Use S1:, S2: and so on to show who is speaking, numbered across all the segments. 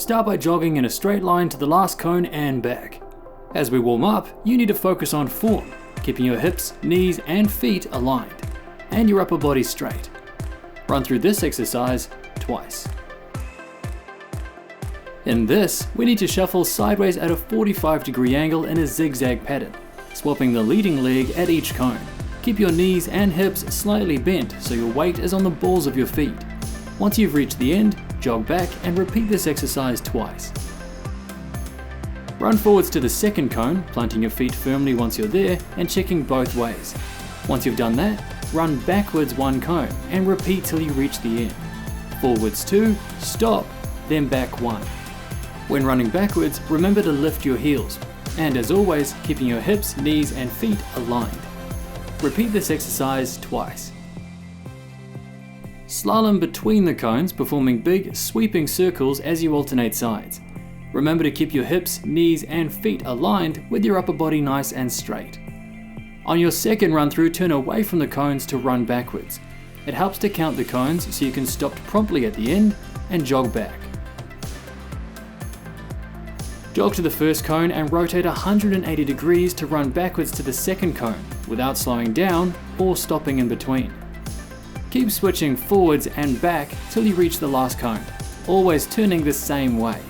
S1: Start by jogging in a straight line to the last cone and back. As we warm up, you need to focus on form, keeping your hips, knees and feet aligned, and your upper body straight. Run through this exercise twice. In this, we need to shuffle sideways at a 45-degree angle in a zigzag pattern, swapping the leading leg at each cone. Keep your knees and hips slightly bent so your weight is on the balls of your feet. Once you've reached the end, jog back and repeat this exercise twice. Run forwards to the second cone, planting your feet firmly once you're there and checking both ways. Once you've done that, run backwards one cone and repeat till you reach the end. Forwards 2, stop, then back 1. When running backwards, remember to lift your heels, and as always, keeping your hips, knees and feet aligned. Repeat this exercise twice. Slalom between the cones, performing big, sweeping circles as you alternate sides. Remember to keep your hips, knees and feet aligned with your upper body nice and straight. On your second run through, turn away from the cones to run backwards. It helps to count the cones so you can stop promptly at the end and jog back. Jog to the first cone and rotate 180 degrees to run backwards to the second cone without slowing down or stopping in between. Keep switching forwards and back till you reach the last cone, always turning the same way.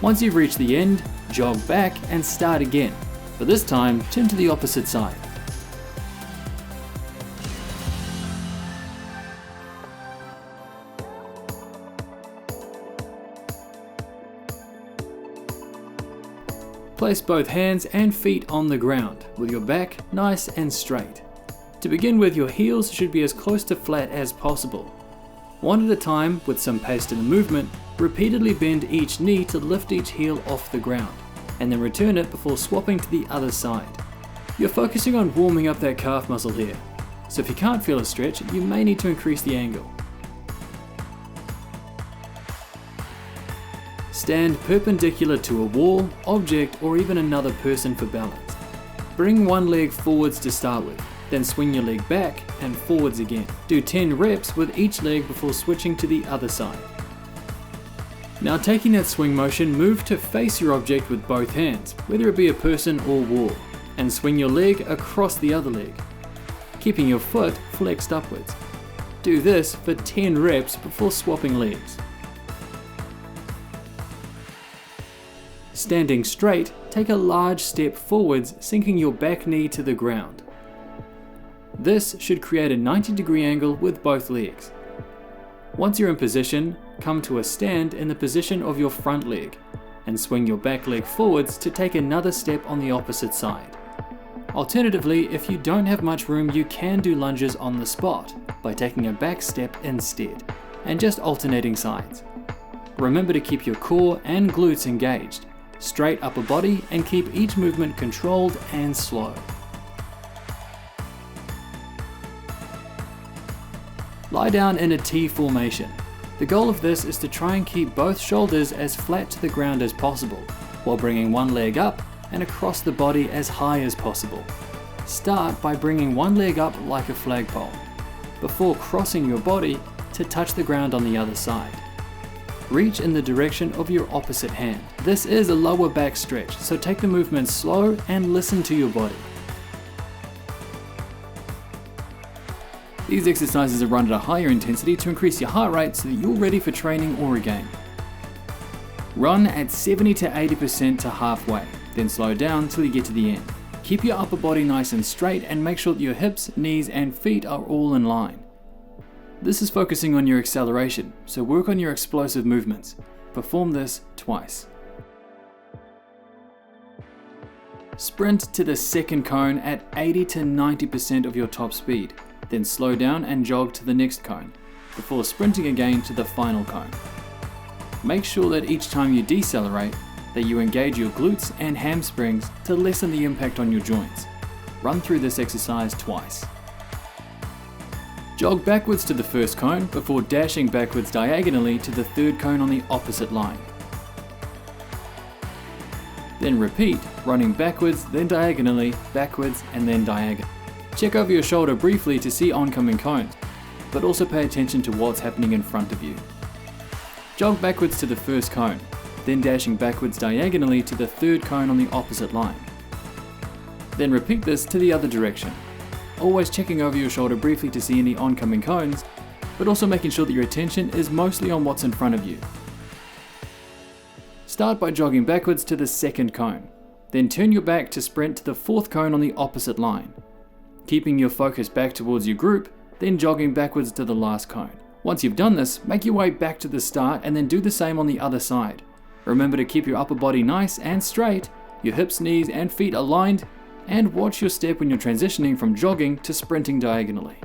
S1: Once you've reached the end, jog back and start again, but this time turn to the opposite side. Place both hands and feet on the ground, with your back nice and straight. To begin with, your heels should be as close to flat as possible. One at a time, with some pace to the movement, repeatedly bend each knee to lift each heel off the ground, and then return it before swapping to the other side. You're focusing on warming up that calf muscle here, so if you can't feel a stretch, you may need to increase the angle. Stand perpendicular to a wall, object, or even another person for balance. Bring one leg forwards to start with, then swing your leg back and forwards again. Do 10 reps with each leg before switching to the other side. Now taking that swing motion, move to face your object with both hands, whether it be a person or wall, and swing your leg across the other leg, keeping your foot flexed upwards. Do this for 10 reps before swapping legs. Standing straight, take a large step forwards, sinking your back knee to the ground. This should create a 90-degree angle with both legs. Once you're in position, come to a stand in the position of your front leg, and swing your back leg forwards to take another step on the opposite side. Alternatively, if you don't have much room, you can do lunges on the spot by taking a back step instead, and just alternating sides. Remember to keep your core and glutes engaged, straight upper body, and keep each movement controlled and slow. Lie down in a T formation. The goal of this is to try and keep both shoulders as flat to the ground as possible, while bringing one leg up and across the body as high as possible. Start by bringing one leg up like a flagpole, before crossing your body to touch the ground on the other side. Reach in the direction of your opposite hand. This is a lower back stretch, so take the movement slow and listen to your body. These exercises are run at a higher intensity to increase your heart rate so that you're ready for training or a game. Run at 70 to 80% to halfway, then slow down till you get to the end. Keep your upper body nice and straight and make sure that your hips, knees and feet are all in line. This is focusing on your acceleration, so work on your explosive movements. Perform this twice. Sprint to the second cone at 80 to 90% of your top speed, then slow down and jog to the next cone, before sprinting again to the final cone. Make sure that each time you decelerate, that you engage your glutes and hamstrings to lessen the impact on your joints. Run through this exercise twice. Jog backwards to the first cone before dashing backwards diagonally to the third cone on the opposite line. Then repeat, running backwards, then diagonally, backwards and then diagonal. Check over your shoulder briefly to see oncoming cones, but also pay attention to what's happening in front of you. Jog backwards to the first cone, then dashing backwards diagonally to the third cone on the opposite line. Then repeat this to the other direction, always checking over your shoulder briefly to see any oncoming cones, but also making sure that your attention is mostly on what's in front of you. Start by jogging backwards to the second cone, then turn your back to sprint to the fourth cone on the opposite line. Keeping your focus back towards your group, then jogging backwards to the last cone. Once you've done this, make your way back to the start and then do the same on the other side. Remember to keep your upper body nice and straight, your hips, knees and feet aligned, and watch your step when you're transitioning from jogging to sprinting diagonally.